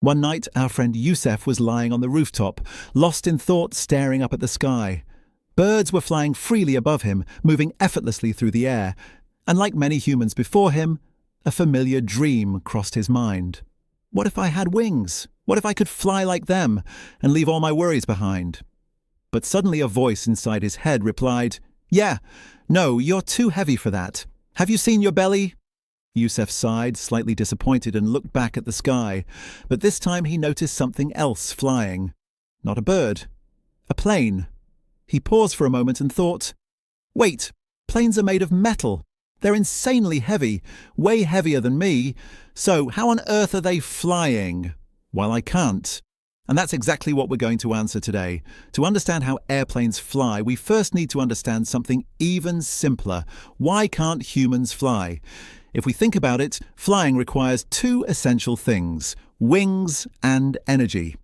One night, our friend Youssef was lying on the rooftop, lost in thought, staring up at the sky. Birds were flying freely above him, moving effortlessly through the air, and like many humans before him, a familiar dream crossed his mind. What if I had wings? What if I could fly like them and leave all my worries behind? But suddenly a voice inside his head replied, No, you're too heavy for that. Have you seen your belly?" Youssef sighed, slightly disappointed, and looked back at the sky, but this time he noticed something else flying. Not a bird. A plane. He paused for a moment and thought, "Wait, planes are made of metal. They're insanely heavy, way heavier than me. So how on earth are they flying? Well, I can't." And that's exactly what we're going to answer today. To understand how airplanes fly, we first need to understand something even simpler. Why can't humans fly? If we think about it, flying requires two essential things: wings and energy.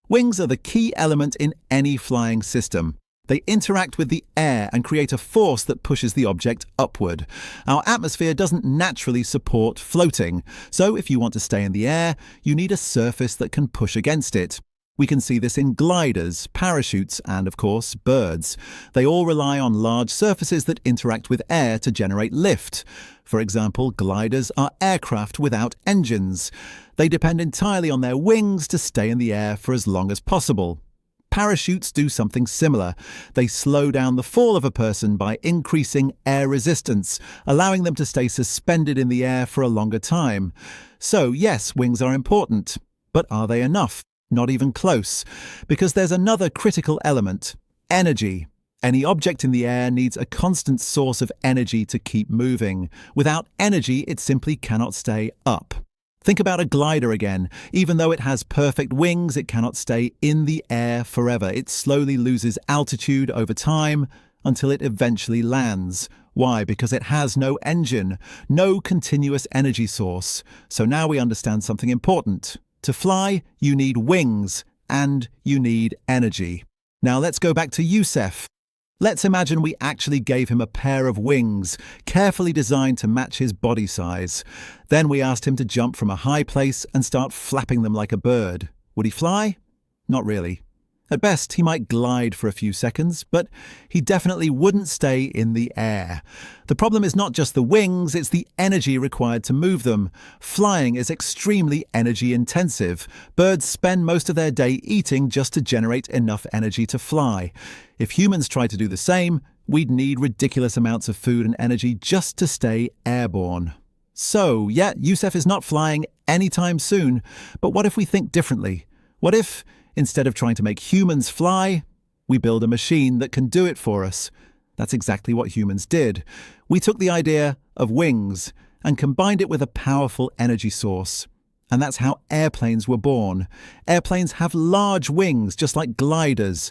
Wings are the key element in any flying system. They interact with the air and create a force that pushes the object upward. Our atmosphere doesn't naturally support floating, so if you want to stay in the air, you need a surface that can push against it. We can see this in gliders, parachutes, and of course, birds. They all rely on large surfaces that interact with air to generate lift. For example, gliders are aircraft without engines. They depend entirely on their wings to stay in the air for as long as possible. Parachutes do something similar. They slow down the fall of a person by increasing air resistance, allowing them to stay suspended in the air for a longer time. So yes, wings are important. But are they enough? Not even close, because there's another critical element: energy. Any object in the air needs a constant source of energy to keep moving. Without energy, it simply cannot stay up. Think about a glider again. Even though it has perfect wings, it cannot stay in the air forever. It slowly loses altitude over time until it eventually lands. Why? Because it has no engine, no continuous energy source. So now we understand something important. To fly, you need wings, and you need energy. Now let's go back to Youssef. Let's imagine we actually gave him a pair of wings, carefully designed to match his body size. Then we asked him to jump from a high place and start flapping them like a bird. Would he fly? Not really. At best, he might glide for a few seconds, but he definitely wouldn't stay in the air. The problem is not just the wings, it's the energy required to move them. Flying is extremely energy intensive. Birds spend most of their day eating just to generate enough energy to fly. If humans tried to do the same, we'd need ridiculous amounts of food and energy just to stay airborne. So, yeah, Youssef is not flying anytime soon, but what if we think differently? What if, instead of trying to make humans fly, we build a machine that can do it for us? That's exactly what humans did. We took the idea of wings and combined it with a powerful energy source. And that's how airplanes were born. Airplanes have large wings, just like gliders,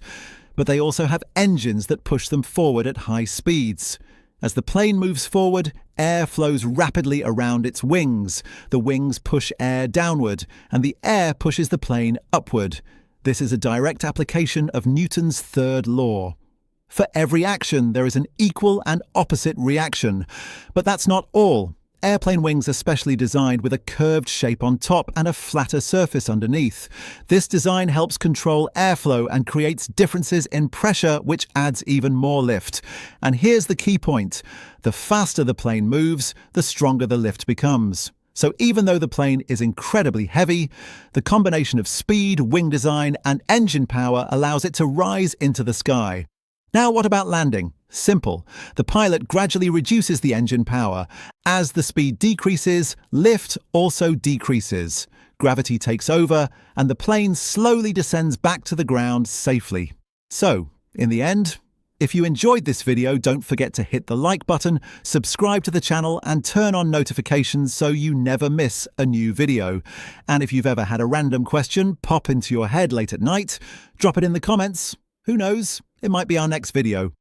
but they also have engines that push them forward at high speeds. As the plane moves forward, air flows rapidly around its wings. The wings push air downward, and the air pushes the plane upward. This is a direct application of Newton's third law. For every action, there is an equal and opposite reaction. But that's not all. Airplane wings are specially designed with a curved shape on top and a flatter surface underneath. This design helps control airflow and creates differences in pressure, which adds even more lift. And here's the key point: the faster the plane moves, the stronger the lift becomes. So even though the plane is incredibly heavy, the combination of speed, wing design, and engine power allows it to rise into the sky. Now what about landing? Simple. The pilot gradually reduces the engine power. As the speed decreases, lift also decreases. Gravity takes over, and the plane slowly descends back to the ground safely. So, in the end, if you enjoyed this video, don't forget to hit the like button, subscribe to the channel, and turn on notifications so you never miss a new video. And if you've ever had a random question pop into your head late at night, drop it in the comments. Who knows? It might be our next video.